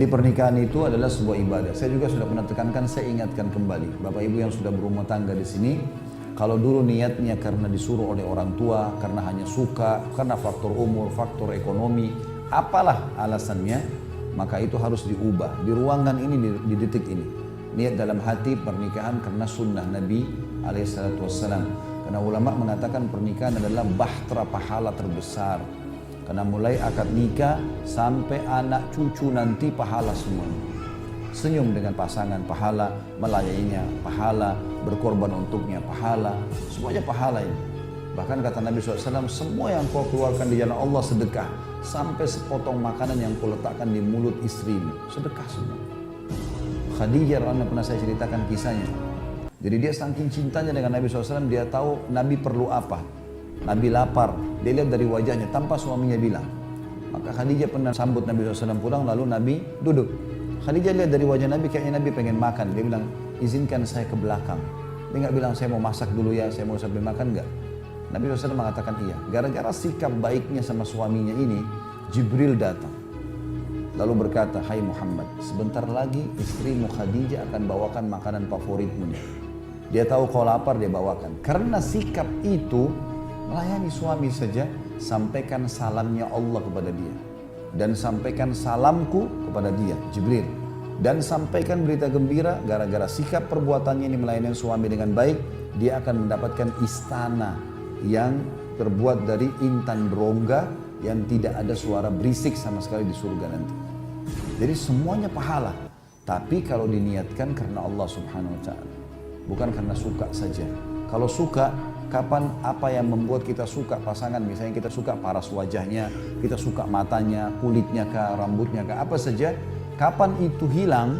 Jadi pernikahan itu adalah sebuah ibadah. Saya juga sudah pernah tekankan, saya ingatkan kembali. Bapak Ibu yang sudah berumah tangga di sini, kalau dulu niatnya karena disuruh oleh orang tua, karena hanya suka, karena faktor umur, faktor ekonomi, apalah alasannya, maka itu harus diubah. Di ruangan ini, di detik ini. Niat dalam hati pernikahan karena sunnah Nabi alaihissalam. Karena ulama mengatakan pernikahan adalah bahtera pahala terbesar. Karena mulai akad nikah sampai anak cucu nanti pahala semuanya. Senyum dengan pasangan pahala, melayaninya pahala, berkorban untuknya pahala, semuanya pahala ini. Bahkan kata Nabi SAW, semua yang kau keluarkan di jalan Allah sedekah. Sampai sepotong makanan yang kau letakkan di mulut istrimu, sedekah semua. Khadijah pernah saya ceritakan kisahnya. Jadi dia saking cintanya dengan Nabi SAW, dia tahu Nabi perlu apa. Nabi lapar, dia lihat dari wajahnya tanpa suaminya bilang. Maka Khadijah pernah sambut Nabi SAW pulang, lalu Nabi duduk. Khadijah lihat dari wajah Nabi, kayaknya Nabi pengen makan. Dia bilang, izinkan saya ke belakang. Dia nggak bilang, saya mau masak dulu ya, saya mau sampai makan, nggak. Nabi SAW mengatakan iya. Gara-gara sikap baiknya sama suaminya ini, Jibril datang. Lalu berkata, hai Muhammad, sebentar lagi istrimu Khadijah akan bawakan makanan favoritmu nih. Dia tahu kau lapar, dia bawakan. Karena sikap itu, melayani suami saja, sampaikan salamnya Allah kepada dia. Dan sampaikan salamku kepada dia, Jibril. Dan sampaikan berita gembira, gara-gara sikap perbuatannya ini melayani suami dengan baik, dia akan mendapatkan istana yang terbuat dari intan berongga, yang tidak ada suara berisik sama sekali di surga nanti. Jadi semuanya pahala. Tapi kalau diniatkan karena Allah Subhanahu wa Ta'ala, bukan karena suka saja. Kalau suka, kapan apa yang membuat kita suka pasangan? Misalnya kita suka paras wajahnya, kita suka matanya, kulitnya kah, rambutnya kah, apa saja. Kapan itu hilang,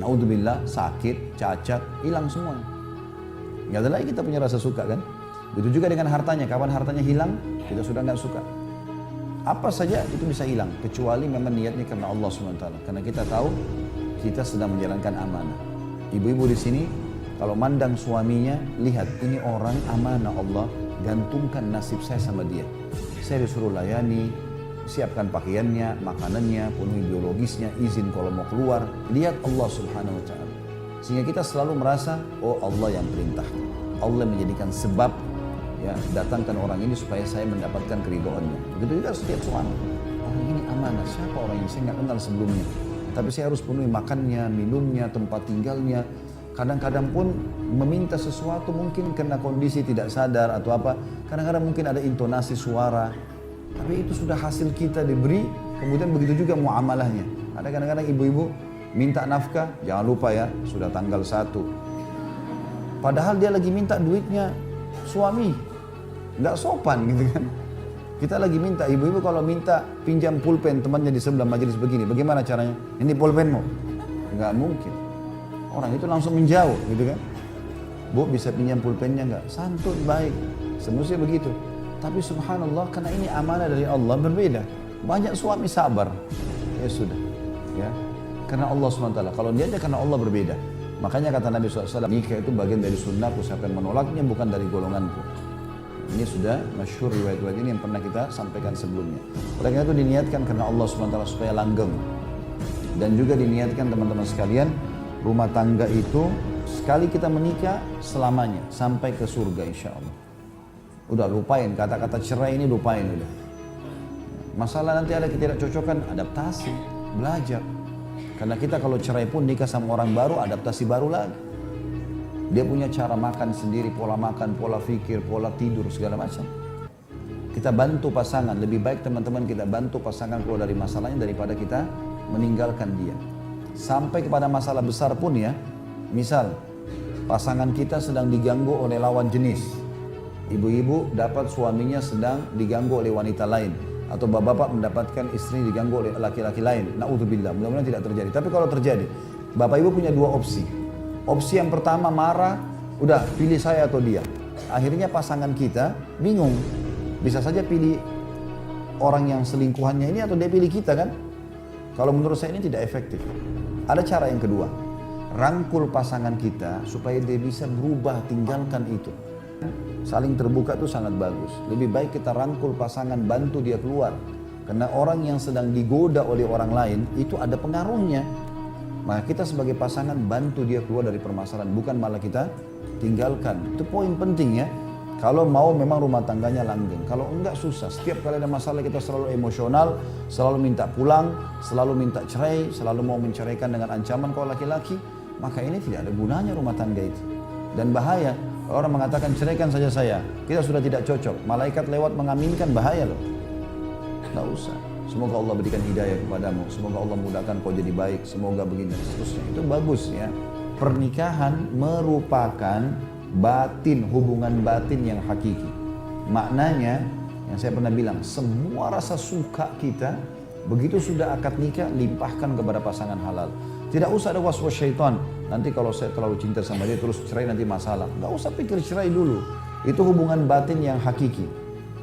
naudzubillah, sakit, cacat, hilang semuanya. Nggak ada lagi kita punya rasa suka kan? Begitu juga dengan hartanya, kapan hartanya hilang, kita sudah nggak suka. Apa saja itu bisa hilang, kecuali memang niatnya karena Allah SWT. Karena kita tahu kita sedang menjalankan amanah. Ibu-ibu di sini, kalau mandang suaminya, lihat ini orang amanah Allah, gantungkan nasib saya sama dia. Saya disuruh layani, siapkan pakaiannya, makanannya, penuhi biologisnya, izin kalau mau keluar. Lihat Allah Subhanahu Wa Ta'ala. Sehingga kita selalu merasa, oh Allah yang perintah. Allah menjadikan sebab, ya, datangkan orang ini supaya saya mendapatkan keridhaannya. Begitu juga setiap suami. Orang ini amanah, siapa orang ini? Saya nggak kenal sebelumnya. Tapi saya harus penuhi makannya, minumnya, tempat tinggalnya. Kadang-kadang pun meminta sesuatu mungkin karena kondisi tidak sadar atau apa. Kadang-kadang mungkin ada intonasi suara. Tapi itu sudah hasil kita diberi, kemudian begitu juga muamalahnya. Ada kadang-kadang ibu-ibu minta nafkah, jangan lupa ya, sudah tanggal 1. Padahal dia lagi minta duitnya suami. Nggak sopan gitu kan. Kita lagi minta, ibu-ibu kalau minta pinjam pulpen temannya di sebelah majelis begini, bagaimana caranya? Ini pulpenmu? Nggak mungkin. Orang itu langsung menjauh gitu kan. Bu, bisa pinjam pulpennya nggak? Santun, baik. Semestinya begitu. Tapi subhanallah, karena ini amanah dari Allah, berbeda. Banyak suami sabar. Ya sudah. Ya. Karena Allah SWT. Kalau niatnya karena Allah berbeda. Makanya kata Nabi SAW, nikah itu bagian dari sunnahku, saya akan menolaknya bukan dari golonganku. Ini sudah masyhur riwayat-riwayat ini yang pernah kita sampaikan sebelumnya. Oleh karena itu diniatkan karena Allah SWT supaya langgeng. Dan juga diniatkan teman-teman sekalian, rumah tangga itu sekali kita menikah selamanya sampai ke surga insya Allah. Udah lupain kata-kata cerai ini, lupain udah. Masalah nanti ada ketidakcocokan, adaptasi, belajar. Karena kita kalau cerai pun nikah sama orang baru, adaptasi baru lagi. Dia punya cara makan sendiri, pola makan, pola fikir, pola tidur, segala macam. Kita bantu pasangan, lebih baik teman-teman kita bantu pasangan keluar dari masalahnya daripada kita meninggalkan dia. Sampai kepada masalah besar pun ya, misal pasangan kita sedang diganggu oleh lawan jenis. Ibu-ibu dapat suaminya sedang diganggu oleh wanita lain. Atau bapak-bapak mendapatkan istri diganggu oleh laki-laki lain. Na'udzubillah, mudah-mudahan tidak terjadi. Tapi kalau terjadi, bapak ibu punya dua opsi. Opsi yang pertama marah, udah pilih saya atau dia. Akhirnya pasangan kita bingung. Bisa saja pilih orang yang selingkuhannya ini atau dia pilih kita kan? Kalau menurut saya ini tidak efektif. Ada cara yang kedua. Rangkul pasangan kita supaya dia bisa berubah, tinggalkan itu. Saling terbuka itu sangat bagus. Lebih baik kita rangkul pasangan, bantu dia keluar. Karena orang yang sedang digoda oleh orang lain itu ada pengaruhnya. Maka kita sebagai pasangan bantu dia keluar dari permasalahan, bukan malah kita tinggalkan. Itu poin penting ya. Kalau mau memang rumah tangganya langgeng, kalau enggak susah. Setiap kali ada masalah kita selalu emosional, selalu minta pulang, selalu minta cerai, selalu mau menceraikan dengan ancaman kalau laki-laki, maka ini tidak ada gunanya rumah tangga itu. Dan bahaya, orang mengatakan ceraikan saja saya, kita sudah tidak cocok, malaikat lewat mengaminkan, bahaya loh. Tidak usah. Semoga Allah berikan hidayah kepadamu, semoga Allah mudahkan kau jadi baik, semoga begini dan seterusnya. Itu bagus ya. Pernikahan merupakan batin, hubungan batin yang hakiki. Maknanya, yang saya pernah bilang, semua rasa suka kita, begitu sudah akad nikah, limpahkan kepada pasangan halal. Tidak usah ada was-was syaitan. Nanti kalau saya terlalu cinta sama dia, terus cerai nanti masalah. Nggak usah pikir cerai dulu. Itu hubungan batin yang hakiki.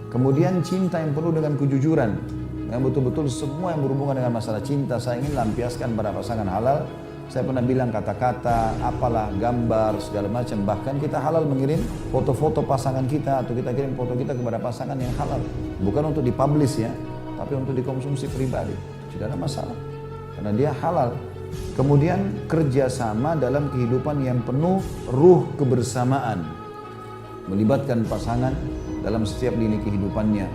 Kemudian cinta yang penuh dengan kejujuran. Yang betul-betul semua yang berhubungan dengan masalah cinta, saya ingin lampiaskan pada pasangan halal. Saya pernah bilang kata-kata, apalah, gambar, segala macam. Bahkan kita halal mengirim foto-foto pasangan kita atau kita kirim foto kita kepada pasangan yang halal. Bukan untuk dipublish ya, tapi untuk dikonsumsi pribadi. Tidak ada masalah, karena dia halal. Kemudian kerjasama dalam kehidupan yang penuh ruh kebersamaan. Melibatkan pasangan dalam setiap lini kehidupannya.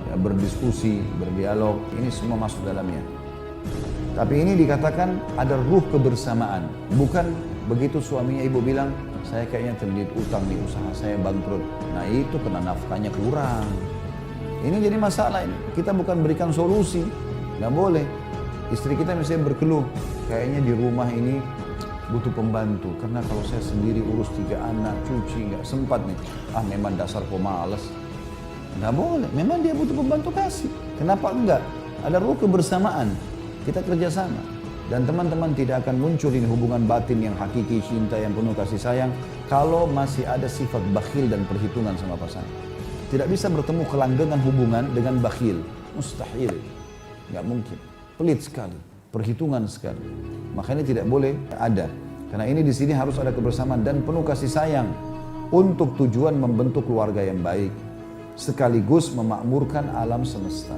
Ya, berdiskusi, berdialog, ini semua masuk dalamnya. Tapi ini dikatakan ada ruh kebersamaan. Bukan begitu suaminya ibu bilang, saya kayaknya terlilit utang nih, usaha saya bangkrut. Nah itu kena nafkahnya kurang. Ini jadi masalah ini. Kita bukan berikan solusi. Nggak boleh. Istri kita misalnya berkeluh, kayaknya di rumah ini butuh pembantu. Karena kalau saya sendiri urus 3 anak, cuci, nggak sempat nih. Ah memang dasar pemalas. Nggak boleh. Memang dia butuh pembantu, kasih. Kenapa enggak? Ada ruh kebersamaan. Kita kerjasama. Dan teman-teman tidak akan muncul ini hubungan batin yang hakiki, cinta yang penuh kasih sayang, kalau masih ada sifat bakhil dan perhitungan sama pasangan. Tidak bisa bertemu kelanggengan hubungan dengan bakhil. Mustahil. Nggak mungkin. Pelit sekali. Perhitungan sekali. Makanya tidak boleh ada. Karena ini di sini harus ada kebersamaan dan penuh kasih sayang. Untuk tujuan membentuk keluarga yang baik. Sekaligus memakmurkan alam semesta.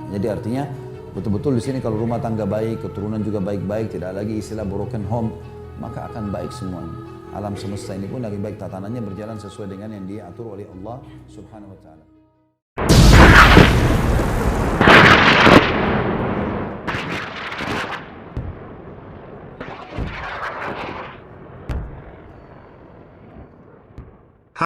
Jadi artinya, betul-betul di sini kalau rumah tangga baik, keturunan juga baik-baik, tidak lagi istilah broken home, maka akan baik semuanya. Alam semesta ini pun lagi baik, tatanannya berjalan sesuai dengan yang diatur oleh Allah Subhanahu wa taala.